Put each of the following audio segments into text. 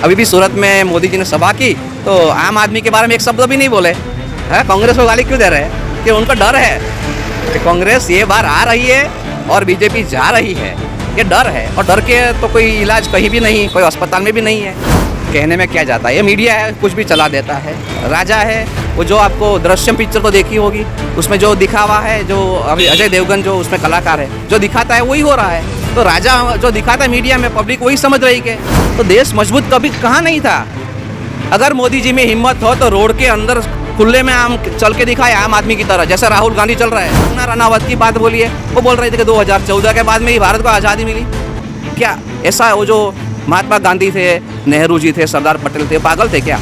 अभी भी सूरत में मोदी जी ने सभा की तो आम आदमी के बारे में एक शब्द भी नहीं बोले। है कांग्रेस को गाली क्यों दे रहे हैं? कि उनको डर है कि कांग्रेस ये बार आ रही है और बीजेपी जा रही है, ये डर है। और डर के तो कोई इलाज कहीं भी नहीं, कोई अस्पताल में भी नहीं है। कहने में क्या जाता है, ये मीडिया है, कुछ भी चला देता है। राजा है वो, जो आपको दृश्यम पिक्चर तो देखी होगी, उसमें जो दिखावा है, जो अभी अजय देवगन जो उसमें कलाकार है, जो दिखाता है वही हो रहा है। तो राजा जो दिखाता है मीडिया में, पब्लिक वही समझ रही है। तो देश मजबूत कभी कहाँ नहीं था। अगर मोदी जी में हिम्मत हो तो रोड के अंदर खुले में आम चल के दिखाए, आम आदमी की तरह, जैसे राहुल गांधी चल रहा है। कंगना रनावत की बात बोलिए, वो बोल रहे थे कि 2014 के बाद में ही भारत को आज़ादी मिली। क्या ऐसा वो जो महात्मा गांधी थे, नेहरू जी थे, सरदार पटेल थे, पागल थे क्या?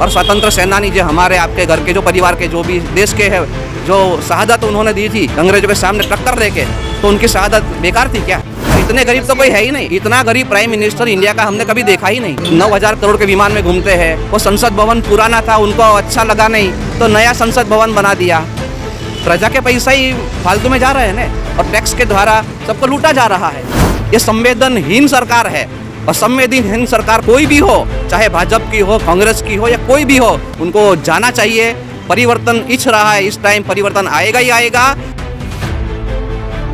और स्वतंत्र सेनानी जो हमारे आपके घर के, जो परिवार के, जो भी देश के है, जो शहादत उन्होंने दी थी अंग्रेजों के सामने टक्कर देके, तो उनकी शहादत बेकार थी क्या? इतने गरीब तो कोई है ही नहीं। इतना गरीब प्राइम मिनिस्टर इंडिया का हमने कभी देखा ही नहीं। 9,000 करोड़ के विमान में घूमते हैं। वो संसद भवन पुराना था, उनको अच्छा लगा नहीं तो नया संसद भवन बना दिया। प्रजा के पैसा ही फालतू में जा रहे हैं ना, और टैक्स के द्वारा सबको लूटा जा रहा है। ये संवेदनहीन सरकार है। और संवेदनहीन सरकार कोई भी हो, चाहे भाजपा की हो, कांग्रेस की हो या कोई भी हो, उनको जाना चाहिए। परिवर्तन इच्छ रहा है, इस टाइम परिवर्तन आएगा ही आएगा।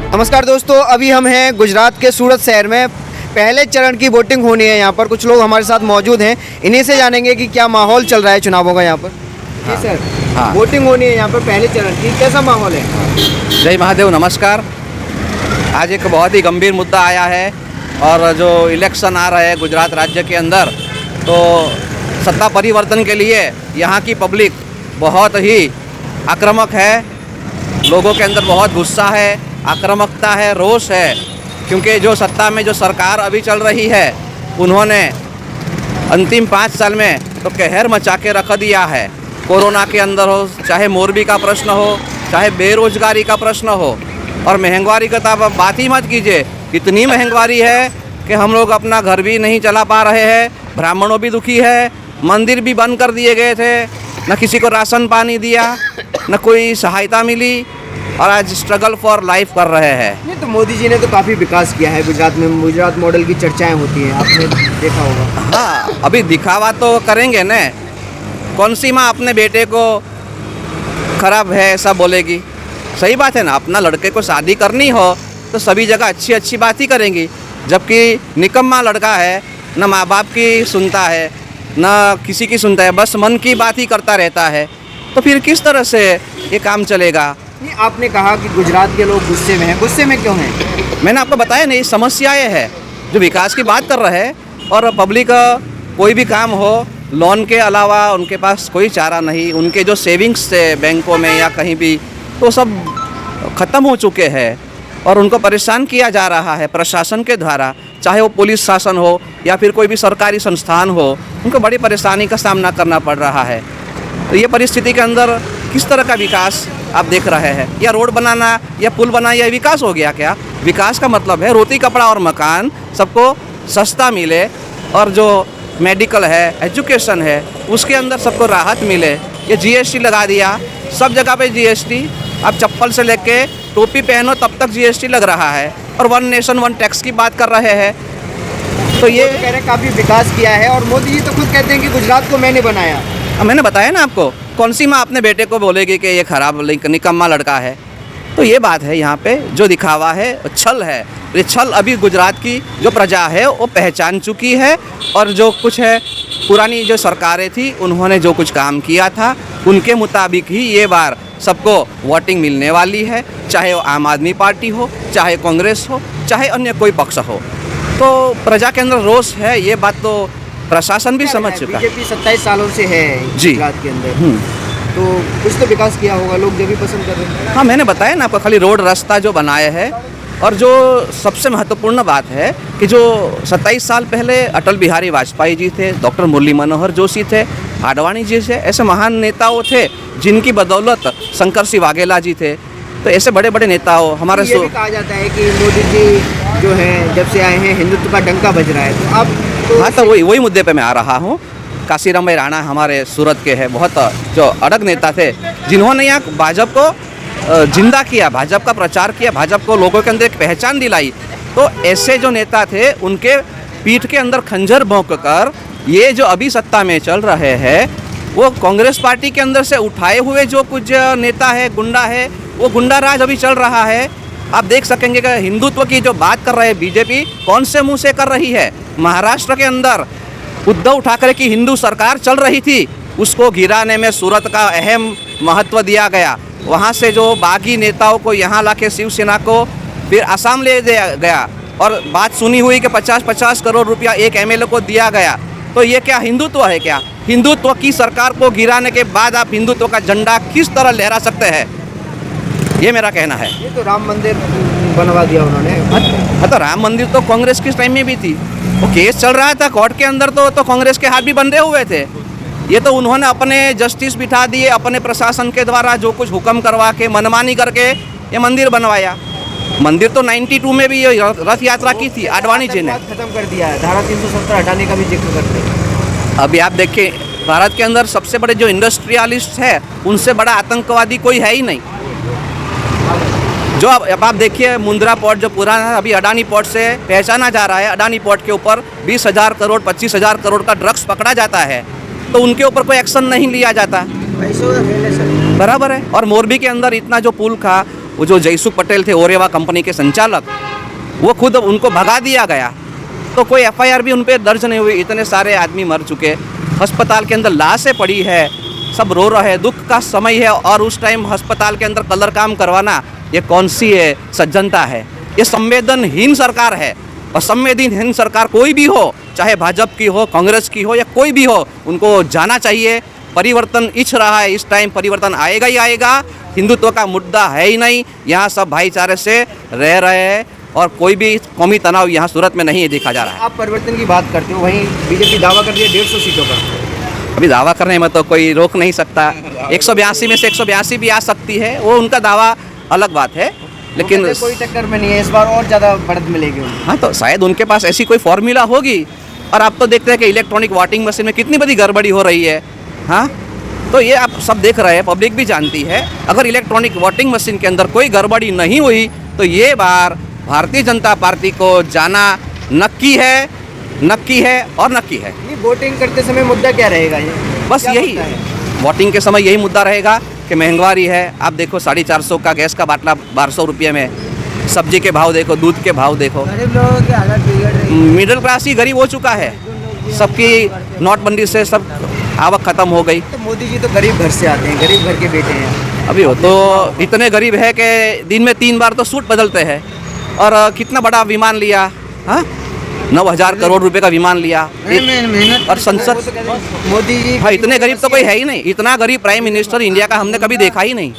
नमस्कार दोस्तों, अभी हम हैं गुजरात के सूरत शहर में। पहले चरण की वोटिंग होनी है। यहाँ पर कुछ लोग हमारे साथ मौजूद हैं, इन्हीं से जानेंगे कि क्या माहौल चल रहा है चुनावों का यहाँ पर। जी सर, हाँ। वोटिंग होनी है यहाँ पर पहले चरण की, कैसा माहौल है? जय महादेव, नमस्कार। आज एक बहुत ही गंभीर मुद्दा आया है, और जो इलेक्शन आ रहा है गुजरात राज्य के अंदर, तो सत्ता परिवर्तन के लिए यहाँ की पब्लिक बहुत ही आक्रामक है। लोगों के अंदर बहुत गुस्सा है, आक्रामकता है, रोष है। क्योंकि जो सत्ता में जो सरकार अभी चल रही है, उन्होंने अंतिम 5 साल में तो कहर मचा के रख दिया है। कोरोना के अंदर हो, चाहे मोरबी का प्रश्न हो, चाहे बेरोजगारी का प्रश्न हो, और महंगाई का तो बात ही मत कीजिए। इतनी महंगाई है कि हम लोग अपना घर भी नहीं चला पा रहे हैं। ब्राह्मणों भी दुखी है, मंदिर भी बंद कर दिए गए थे, न किसी को राशन पानी दिया, न कोई सहायता मिली, और आज स्ट्रगल फॉर लाइफ कर रहे हैं। नहीं तो मोदी जी ने तो काफ़ी विकास किया है गुजरात में। गुजरात मॉडल की चर्चाएं होती हैं, आपने देखा होगा। हाँ, अभी दिखावा तो करेंगे न। कौन सी माँ अपने बेटे को खराब है ऐसा बोलेगी? सही बात है ना। अपना लड़के को शादी करनी हो तो सभी जगह अच्छी अच्छी बात ही करेंगी। जबकि निकम्मा लड़का है, न माँ बाप की सुनता है, न किसी की सुनता है, बस मन की बात ही करता रहता है। तो फिर किस तरह से ये काम चलेगा? नहीं, आपने कहा कि गुजरात के लोग गुस्से में हैं, गुस्से में क्यों हैं? मैंने आपको बताया नहीं, समस्याएं है जो विकास की बात कर रहे हैं। और पब्लिक कोई भी काम हो, लोन के अलावा उनके पास कोई चारा नहीं। उनके जो सेविंग्स थे बैंकों में या कहीं भी, तो सब ख़त्म हो चुके हैं, और उनको परेशान किया जा रहा है प्रशासन के द्वारा। चाहे वो पुलिस शासन हो या फिर कोई भी सरकारी संस्थान हो, उनको बड़ी परेशानी का सामना करना पड़ रहा है। तो ये परिस्थिति के अंदर किस तरह का विकास आप देख रहे हैं? या रोड बनाना या पुल बनाना, यह विकास हो गया क्या? विकास का मतलब है रोटी कपड़ा और मकान सबको सस्ता मिले, और जो मेडिकल है, एजुकेशन है, उसके अंदर सबको राहत मिले। ये जीएसटी लगा दिया, सब जगह पे जीएसटी। आप चप्पल से लेके टोपी पहनो तब तक जीएसटी लग रहा है, और 1 नेशन 1 टैक्स की बात कर रहे हैं। तो ये कह रहे हैं काफ़ी विकास किया है, और मोदी जी तो खुद कहते हैं कि गुजरात को मैंने बनाया। मैंने बताया ना आपको, कौन सी माँ अपने बेटे को बोलेगी कि ये खराब निकम्मा लड़का है? तो ये बात है, यहाँ पे जो दिखावा है छल है। ये छल अभी गुजरात की जो प्रजा है वो पहचान चुकी है, और जो कुछ है पुरानी जो सरकारें थी उन्होंने जो कुछ काम किया था उनके मुताबिक ही ये बार सबको वोटिंग मिलने वाली है। चाहे वो आम आदमी पार्टी हो, चाहे कांग्रेस हो, चाहे अन्य कोई पक्ष हो। तो प्रजा के अंदर रोष है, ये बात तो प्रशासन भी समझ चुका है। बीजेपी 27 सालों से है जी गुजरात के अंदर, तो कुछ तो विकास किया होगा, लोग जो भी पसंद कर रहे हैं। हाँ, मैंने बताया ना आपको, खाली रोड रास्ता जो बनाए हैं। और जो सबसे महत्वपूर्ण बात है कि जो 27 साल पहले अटल बिहारी वाजपेयी जी थे, डॉक्टर मुरली मनोहर जोशी थे, आडवाणी जी थे, ऐसे महान नेताओं थे जिनकी बदौलत शंकर सिंह वाघेला जी थे। तो ऐसे बड़े बड़े नेताओं हमारे ये भी कहा जाता है कि मोदी जी जो है जब से आए हैं हिंदुत्व का डंका बज रहा है। तो अब हाँ, तो वही मुद्दे पे मैं आ रहा हूँ। काशीराम भाई राणा हमारे सूरत के हैं, बहुत जो अड़ग नेता थे, जिन्होंने यहाँ भाजपा को जिंदा किया, भाजपा का प्रचार किया, भाजपा को लोगों के अंदर एक पहचान दिलाई। तो ऐसे जो नेता थे उनके पीठ के अंदर खंजर भोंक कर ये जो अभी सत्ता में चल रहे हैं वो कांग्रेस पार्टी के अंदर से उठाए हुए जो कुछ नेता है, गुंडा है, वो गुंडा राज अभी चल रहा है। आप देख सकेंगे कि हिंदुत्व की जो बात कर रहे हैं बीजेपी कौन से मुंह से कर रही है। महाराष्ट्र के अंदर उद्धव ठाकरे की हिंदू सरकार चल रही थी, उसको गिराने में सूरत का अहम महत्व दिया गया। वहाँ से जो बागी नेताओं को यहाँ लाके शिवसेना को फिर आसाम ले दिया गया और बात सुनी हुई कि 50-50 करोड़ रुपया एक एमएलए को दिया गया। तो ये क्या हिंदुत्व है? क्या हिंदुत्व की सरकार को गिराने के बाद आप हिंदुत्व का झंडा किस तरह लहरा सकते हैं? ये मेरा कहना है। ये तो राम मंदिर बनवा दिया उन्होंने। हाँ, तो राम मंदिर तो कांग्रेस के टाइम में भी थी, वो केस चल रहा था कोर्ट के अंदर, तो कांग्रेस के हाथ भी बंधे हुए थे। ये तो उन्होंने अपने जस्टिस बिठा दिए, अपने प्रशासन के द्वारा जो कुछ हुक्म करवा के मनमानी करके ये मंदिर बनवाया। मंदिर तो 92 में भी ये रथ यात्रा की थी आडवाणी जी ने। खत्म कर दिया है, धारा 370 हटाने का भी जिक्र करते हैं। अभी आप देखिए भारत के अंदर सबसे बड़े जो इंडस्ट्रियलिस्ट है उनसे बड़ा आतंकवादी कोई है ही नहीं। जो अब आप देखिए मुंद्रा पोर्ट जो पुराना है अभी अडानी पोर्ट से पहचाना जा रहा है। अडानी पोर्ट के ऊपर 20,000 करोड़ 25,000 करोड़ का ड्रग्स पकड़ा जाता है, तो उनके ऊपर कोई एक्शन नहीं लिया जाता। बराबर है। और मोरबी के अंदर इतना जो पुल था, वो जो जयसुख पटेल थे ओरेवा कंपनी के संचालक, वो खुद उनको भगा दिया गया, तो कोई एफआईआर भी उन पर दर्ज नहीं हुई। इतने सारे आदमी मर चुके, अस्पताल के अंदर लाशें पड़ी है, सब रो रहे हैं, दुख का समय है। और उस टाइम अस्पताल के अंदर कलर काम करवाना ये कौन सी है सज्जनता है? ये संवेदनहीन सरकार है। और संवेदनहीन सरकार कोई भी हो, चाहे भाजपा की हो, कांग्रेस की हो या कोई भी हो, उनको जाना चाहिए। परिवर्तन इच्छ रहा है, इस टाइम परिवर्तन आएगा ही आएगा। हिंदुत्व का मुद्दा है ही नहीं, यहाँ सब भाईचारे से रह रहे हैं और कोई भी कौमी तनाव यहाँ सूरत में नहीं देखा जा रहा है। आप परिवर्तन की बात करते हो, वहीं बीजेपी दावा कर रही है 150 सीटों का। अभी दावा करने में तो कोई रोक नहीं सकता। 182 में से 182 भी आ सकती है, वो उनका दावा अलग बात है, लेकिन कोई टक्कर में नहीं है इस बार, और ज़्यादा बढ़त मिलेगी उन्हें। हाँ, तो शायद उनके पास ऐसी कोई फॉर्मूला होगी। और आप तो देखते हैं कि इलेक्ट्रॉनिक वोटिंग मशीन में कितनी बड़ी गड़बड़ी हो रही है। हाँ, तो ये आप सब देख रहे हैं, पब्लिक भी जानती है। अगर इलेक्ट्रॉनिक वोटिंग मशीन के अंदर कोई गड़बड़ी नहीं हुई तो ये बार भारतीय जनता पार्टी को जाना नक्की है और नक्की है। ये वोटिंग करते समय मुद्दा क्या रहेगा? ये बस यही वोटिंग के समय यही मुद्दा रहेगा कि महंगाई है। आप देखो 450 का गैस का बाटला 1200 रुपये में, सब्जी के भाव देखो, दूध के भाव देखो। गरीब लोगों की हालत बिगड़ रही है। मिडिल क्लास ही गरीब हो चुका है। सबकी नोटबंदी से सब आवक खत्म हो गई। तो मोदी जी तो गरीब घर से आते हैं, गरीब घर के बेटे हैं। अभी हो तो इतने गरीब है कि दिन में 3 बार तो सूट बदलते हैं। और कितना बड़ा विमान लिया, हाँ, 9,000 करोड़ रुपए का विमान लिया। और संसद मोदी जी, हाँ, इतने गरीब तो कोई है ही नहीं। इतना गरीब प्राइम मिनिस्टर इंडिया का हमने कभी देखा ही नहीं।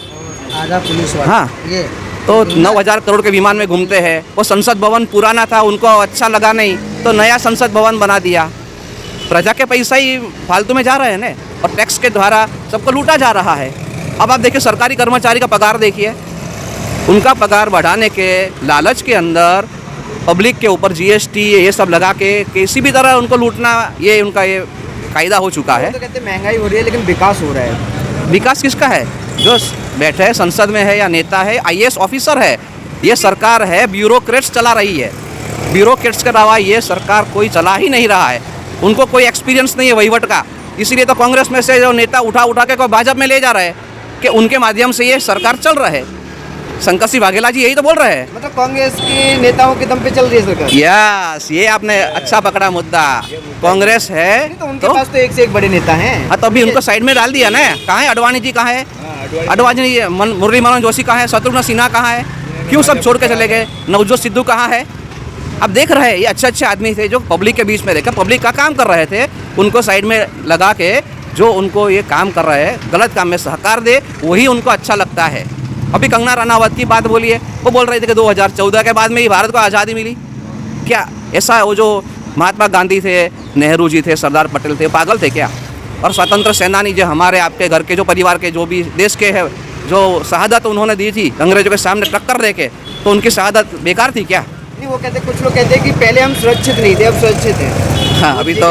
आधा पुलिस वाला। हाँ, ये तो 9,000 करोड़ के विमान में घूमते हैं। वो संसद भवन पुराना था, उनको अच्छा लगा नहीं, तो नया संसद भवन बना दिया। प्रजा के पैसा ही फालतू में जा रहे हैं ना, और टैक्स के द्वारा सबको लूटा जा रहा है। अब आप देखिए सरकारी कर्मचारी का पगार देखिए, उनका पगार बढ़ाने के लालच के अंदर पब्लिक के ऊपर जीएसटी ये सब लगा के किसी भी तरह उनको लूटना, ये उनका ये कायदा हो चुका है। तो कहते हैं महंगाई हो रही है लेकिन विकास हो रहा है। विकास किसका है? जो बैठे है संसद में है या नेता है, आईएएस ऑफिसर है। ये सरकार है ब्यूरोक्रेट्स चला रही है। ब्यूरोक्रेट्स के अलावा ये सरकार कोई चला ही नहीं रहा है। उनको कोई एक्सपीरियंस नहीं है वहीवट का। इसीलिए तो कांग्रेस में से जो नेता उठा के कोई भाजपा में ले जा रहे हैं कि उनके माध्यम से ये सरकार चल रहा है। शंकर सिंह वाघेला जी यही तो बोल रहे हैं। मतलब कांग्रेस के नेताओं के दम पे चल रही है सरकार। यस, ये आपने अच्छा पकड़ा मुद्दा। कांग्रेस है तो उनके पास तो एक से एक बड़े नेता हैं। हाँ, तो अभी उनको साइड में डाल दिया ना। कहाँ है अडवाणी जी? कहाँ है अडवाणी जी? मुरली मनोहर जोशी कहाँ है? शत्रुघ्न सिन्हा कहाँ है? क्यों सब छोड़ के चले गए? नवजोत सिद्धू कहाँ है? अब देख रहे हैं ये अच्छे आदमी थे जो पब्लिक के बीच में रहकर पब्लिक का काम कर रहे थे, उनको साइड में लगा के जो उनको ये काम कर रहे हैं, गलत काम में सहकार दे, वही उनको अच्छा लगता है। अभी कंगना रनावत की बात बोलिए, वो बोल रहे थे कि 2014 के बाद में ही भारत को आज़ादी मिली। क्या ऐसा? वो जो महात्मा गांधी थे, नेहरू जी थे, सरदार पटेल थे, पागल थे क्या? और स्वतंत्र सेनानी जो हमारे आपके घर के जो परिवार के जो भी देश के हैं, जो शहादत उन्होंने दी थी अंग्रेजों के सामने टक्कर दे के, तो उनकी शहादत बेकार थी क्या? नहीं, वो कहते, कुछ लोग कहते हैं कि पहले हम सुरक्षित नहीं थे, अब सुरक्षित हैं। हाँ, अभी तो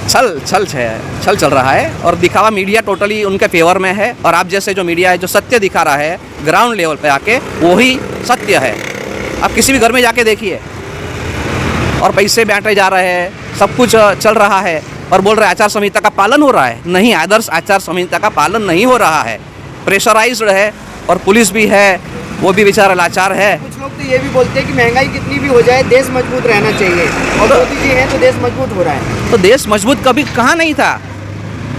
छल चल रहा है और दिखावा मीडिया टोटली उनके फेवर में है। और आप जैसे जो मीडिया है जो सत्य दिखा रहा है ग्राउंड लेवल पे आके, वही सत्य है। आप किसी भी घर में जाके देखिए, और पैसे बांटे जा रहे हैं, सब कुछ चल रहा है और बोल रहे आचार संहिता का पालन हो रहा है। नहीं, आदर्श आचार संहिता का पालन नहीं हो रहा है, प्रेशराइज्ड है और पुलिस भी है, वो भी बेचारा लाचार है। कुछ लोग तो ये भी बोलते हैं कि महंगाई कितनी भी हो जाए देश मजबूत रहना चाहिए, और मोदी जी हैं तो देश मजबूत हो रहा है। तो देश मजबूत कभी कहाँ नहीं था।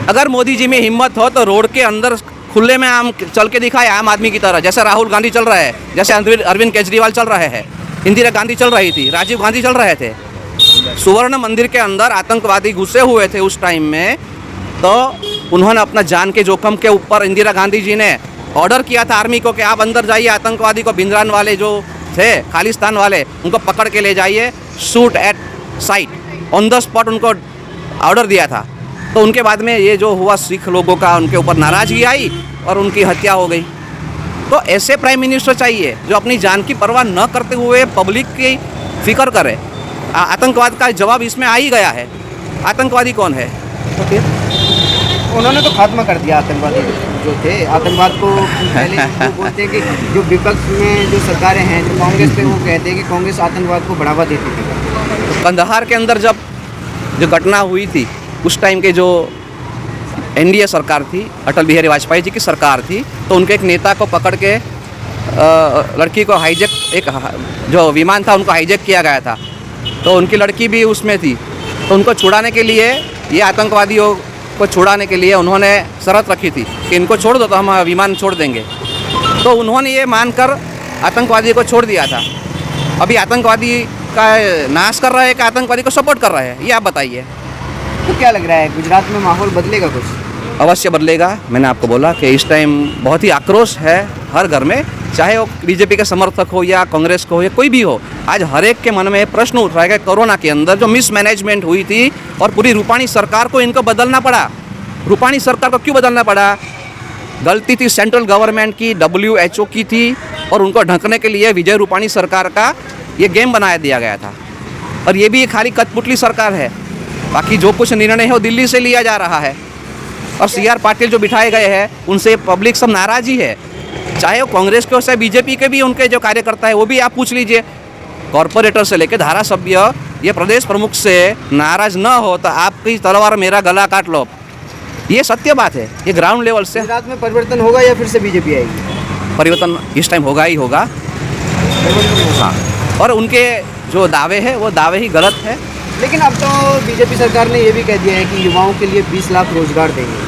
अगर मोदी जी में हिम्मत हो तो रोड के अंदर खुले में आम चल के दिखाए आम आदमी की तरह, जैसे राहुल गांधी चल रहे हैं, जैसे अरविंद केजरीवाल चल रहे हैं, इंदिरा गांधी चल रही थी, राजीव गांधी चल रहे थे। सुवर्ण मंदिर के अंदर आतंकवादी घुसे हुए थे उस टाइम में, तो उन्होंने अपना जान के जोखम के ऊपर इंदिरा गांधी जी ने ऑर्डर किया था आर्मी को कि आप अंदर जाइए, आतंकवादी को, भिंद्रान वाले जो थे, खालिस्तान वाले, उनको पकड़ के ले जाइए, shoot at site, on the spot उनको ऑर्डर दिया था। तो उनके बाद में ये जो हुआ, सिख लोगों का उनके ऊपर नाराज़गी आई और उनकी हत्या हो गई। तो ऐसे प्राइम मिनिस्टर चाहिए जो अपनी जान की परवाह न करते हुए पब्लिक की फिक्र करे। आतंकवाद का जवाब इसमें आ ही गया है। आतंकवादी कौन है? तो फिर उन्होंने तो खात्मा कर दिया आतंकवादी जो थे, आतंकवाद को। पहले वो बोलते हैं कि जो विपक्ष में जो सरकारें हैं, जो कांग्रेस पे, वो कहते हैं कि कांग्रेस आतंकवाद को बढ़ावा देती थी। कंदहार के अंदर जब जो घटना हुई थी, उस टाइम के जो एनडीए सरकार थी, अटल बिहारी वाजपेयी जी की सरकार थी, तो उनके एक नेता को पकड़ के लड़की को हाईजैक, एक जो विमान था उनको हाईजैक किया गया था, तो उनकी लड़की भी उसमें थी। तो उनको छुड़ाने के लिए, ये आतंकवादियों को छुड़ाने के लिए उन्होंने शर्त रखी थी कि इनको छोड़ दो तो हम विमान छोड़ देंगे। तो उन्होंने ये मानकर आतंकवादी को छोड़ दिया था। अभी आतंकवादी का नाश कर रहे हैं कि आतंकवादी को सपोर्ट कर रहे हैं, ये आप बताइए। तो क्या लग रहा है, गुजरात में माहौल बदलेगा कुछ? अवश्य बदलेगा। मैंने आपको बोला कि इस टाइम बहुत ही आक्रोश है हर घर में, चाहे वो बीजेपी के समर्थक हो या कांग्रेस को हो या कोई भी हो। आज हर एक के मन में प्रश्न उठ रहा है कि कोरोना के अंदर जो मिसमैनेजमेंट हुई थी और पूरी रूपाणी सरकार को इनको बदलना पड़ा। रूपाणी सरकार को क्यों बदलना पड़ा? गलती थी सेंट्रल गवर्नमेंट की, WHO की थी, और उनको ढकने के लिए विजय रूपाणी सरकार का ये गेम बनाया दिया गया था। और ये भी खाली कठपुतली सरकार है, बाकी जो कुछ निर्णय है वो दिल्ली से लिया जा रहा है। और CR पाटिल जो बिठाए गए हैं, उनसे पब्लिक सब नाराज़ ही है, चाहे वो कांग्रेस के हो चाहे बीजेपी के भी। उनके जो कार्यकर्ता है वो भी आप पूछ लीजिए, कॉरपोरेटर से लेकर धारासभ्य, ये प्रदेश प्रमुख से नाराज़ न हो तो आपकी तलवार मेरा गला काट लो। ये सत्य बात है, ये ग्राउंड लेवल से। गुजरात में परिवर्तन होगा या फिर से बीजेपी आएगी? परिवर्तन इस टाइम होगा ही होगा। हाँ, और उनके जो दावे हैं वो दावे ही गलत है। लेकिन अब तो बीजेपी सरकार ने ये भी कह दिया है कि युवाओं के लिए 20 लाख रोजगार देंगे।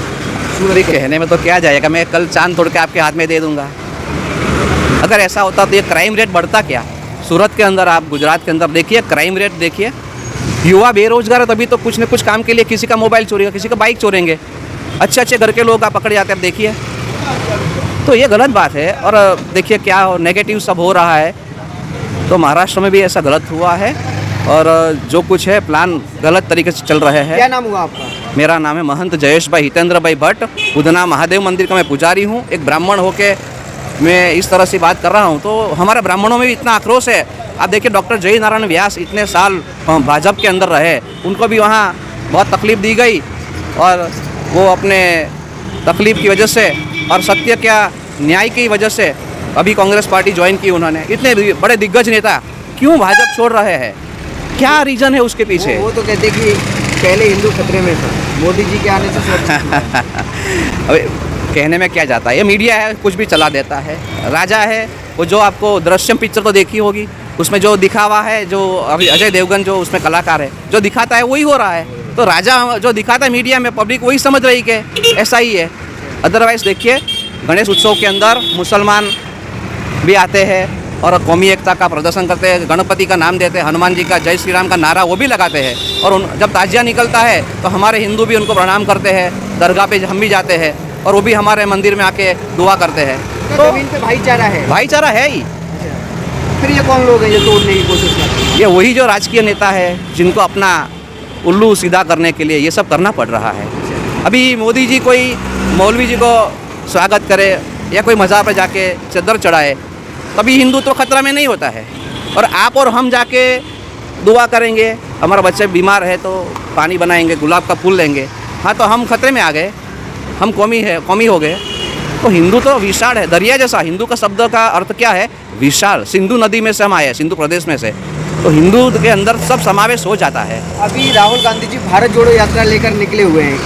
अरे कहने में तो क्या जाएगा, मैं कल चांद तोड़ के आपके हाथ में दे दूंगा। अगर ऐसा होता तो ये क्राइम रेट बढ़ता क्या? सूरत के अंदर, आप गुजरात के अंदर देखिए, क्राइम रेट देखिए। युवा बेरोजगार है तभी तो कुछ न कुछ काम के लिए किसी का मोबाइल चोरेगा, किसी का बाइक चोरेंगे, अच्छे अच्छे घर के लोग आप पकड़ जाते हैं। अब देखिए, तो ये गलत बात है। और देखिए क्या नेगेटिव सब हो रहा है, तो महाराष्ट्र में भी ऐसा गलत हुआ है और जो कुछ है प्लान गलत तरीके से चल रहे हैं। क्या नाम हुआ आपका? मेरा नाम है महंत जयेश भाई हितेंद्र भाई भट्ट। उधना महादेव मंदिर का मैं पुजारी हूँ। एक ब्राह्मण होके मैं इस तरह से बात कर रहा हूँ, तो हमारे ब्राह्मणों में भी इतना आक्रोश है। आप देखिए, डॉक्टर जय नारायण व्यास इतने साल भाजपा के अंदर रहे, उनको भी वहाँ बहुत तकलीफ़ दी गई और वो अपने तकलीफ़ की वजह से और सत्य क्या न्याय की वजह से अभी कांग्रेस पार्टी ज्वाइन की उन्होंने। इतने बड़े दिग्गज नेता क्यों भाजपा छोड़ रहे हैं? क्या रीज़न है उसके पीछे? वो तो कहते कि पहले हिंदू खतरे में था, मोदी जी के आने से सुरक्षित। अबे कहने में क्या जाता है, ये मीडिया है, कुछ भी चला देता है। राजा है वो, जो आपको दृश्यम पिक्चर तो देखी होगी, उसमें जो दिखावा है, जो अभी अजय देवगन जो उसमें कलाकार है, जो दिखाता है वही हो रहा है। तो राजा जो दिखाता है मीडिया में, पब्लिक वही समझ रही कि ऐसा ही है। अदरवाइज़ देखिए, गणेश उत्सव के अंदर मुसलमान भी आते हैं और कौमी एकता का प्रदर्शन करते हैं, गणपति का नाम देते हैं, हनुमान जी का जय श्री राम का नारा वो भी लगाते हैं। और जब ताजिया निकलता है तो हमारे हिंदू भी उनको प्रणाम करते हैं, दरगाह पे हम भी जाते हैं और वो भी हमारे मंदिर में आके दुआ करते हैं। तो जमीन पे भाईचारा है? भाईचारा है ही। फिर ये कौन लोग हैं जो तोड़ने की कोशिश करते हैं? ये वही जो राजकीय नेता है, जिनको अपना उल्लू सीधा करने के लिए ये सब करना पड़ रहा है। अभी मोदी जी कोई मौलवी जी को स्वागत करे या कोई मज़ार पर जाके चद्दर चढ़ाए, कभी हिंदुत्व खतरा में नहीं होता है। और आप और हम जाके दुआ करेंगे, हमारा बच्चे बीमार है तो पानी बनाएंगे, गुलाब का फूल लेंगे, हाँ तो हम खतरे में आ गए, हम कौमी हो गए। तो हिंदू तो विशाल है, दरिया जैसा। हिंदू का शब्द का अर्थ क्या है? विशाल। सिंधु नदी में से हम आए, सिंधु प्रदेश में से। तो हिंदू के अंदर सब समावेश हो जाता है। अभी राहुल गांधी जी भारत जोड़ो यात्रा लेकर निकले हुए हैं,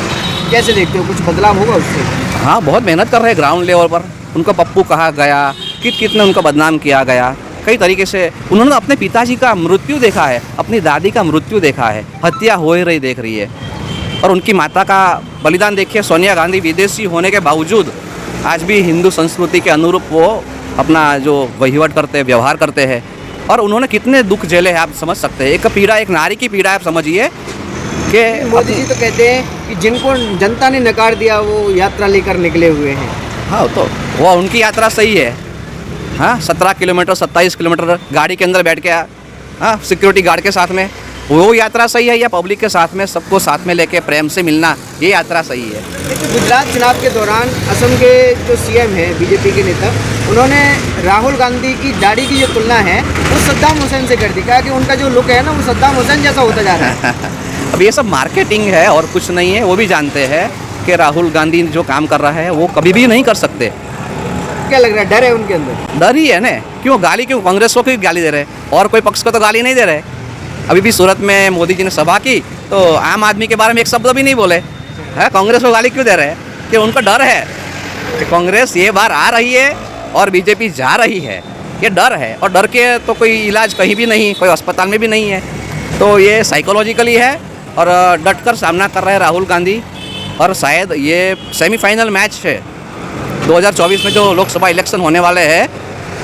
कैसे देखते हो, कुछ बदलाव होगा उससे? हाँ, बहुत मेहनत कर रहे हैं ग्राउंड लेवल पर। उनको पप्पू कहा गया, कितने उनको बदनाम किया गया, कई तरीके से। उन्होंने अपने पिताजी का मृत्यु देखा है, अपनी दादी का मृत्यु देखा है, हत्या हो ही रही देख रही है। और उनकी माता का बलिदान देखिए। सोनिया गांधी विदेशी होने के बावजूद आज भी हिंदू संस्कृति के अनुरूप वो अपना जो वहीवट करते हैं, व्यवहार करते हैं। और उन्होंने कितने दुख झेले हैं, आप समझ सकते हैं। एक पीड़ा, एक नारी की पीड़ा आप समझिए कि मोदी जी तो कहते हैं कि जिनको जनता ने नकार दिया वो यात्रा लेकर निकले हुए हैं। हाँ, तो वो उनकी यात्रा सही है। हाँ, 17 किलोमीटर 27 किलोमीटर गाड़ी के अंदर बैठ के, हाँ, सिक्योरिटी गार्ड के साथ में, वो यात्रा सही है? या पब्लिक के साथ में, सबको साथ में लेके प्रेम से मिलना, ये यात्रा सही है? देखिए, गुजरात चुनाव के दौरान असम के जो सीएम हैं बीजेपी के नेता, उन्होंने राहुल गांधी की दाढ़ी की जो तुलना है वो सद्दाम हुसैन से कर दी। कहा कि उनका जो लुक है ना वो सद्दाम हुसैन जैसा होता जा रहा है। अब ये सब मार्केटिंग है और कुछ नहीं है। वो भी जानते हैं कि राहुल गांधी जो काम कर रहा है वो कभी भी नहीं कर सकते। क्या लग रहा है, डर है उनके अंदर? डर ही है ना। क्यों गाली, क्यों कांग्रेस को क्यों गाली दे रहे, और कोई पक्ष को तो गाली नहीं दे रहे। अभी भी सूरत में मोदी जी ने सभा की तो आम आदमी के बारे में एक शब्द भी नहीं बोले। है, कांग्रेस को गाली क्यों दे रहे हैं? कि उनको डर है कि कांग्रेस ये बार आ रही है और बीजेपी जा रही है, ये डर है। और डर के तो कोई इलाज कहीं भी नहीं, कोई अस्पताल में भी नहीं है। तो ये साइकोलॉजिकली है और डटकर सामना कर रहे हैं राहुल गांधी। और शायद ये सेमीफाइनल मैच है 2024 में, जो लोकसभा इलेक्शन होने वाले हैं,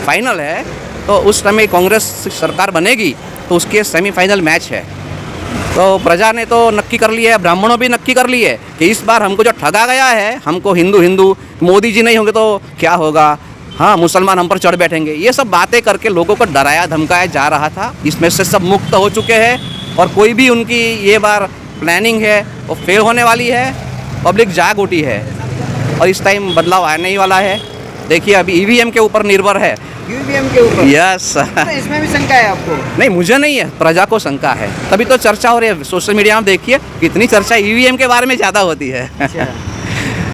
फाइनल है। तो उस समय कांग्रेस सरकार बनेगी तो उसके सेमीफाइनल मैच है। तो प्रजा ने तो नक्की कर लिया है, ब्राह्मणों भी नक्की कर ली है कि इस बार हमको जो ठगा गया है, हमको हिंदू मोदी जी नहीं होंगे तो क्या होगा, हाँ, मुसलमान हम पर चढ़ बैठेंगे। ये सब बातें करके लोगों को डराया धमकाया जा रहा था। इसमें से सब मुक्त हो चुके हैं और कोई भी उनकी ये बार प्लानिंग है वो फेल होने वाली है। पब्लिक जाग उठी है और इस टाइम बदलाव आने ही वाला है। देखिए, अभी ईवीएम के ऊपर निर्भर है। ईवीएम के ऊपर? यस। तो इसमें भी शंका है आपको? नहीं, मुझे नहीं है, प्रजा को शंका है। तभी तो चर्चा हो रही है। सोशल मीडिया में देखिए कितनी चर्चा ईवीएम के बारे में ज़्यादा होती है। अच्छा।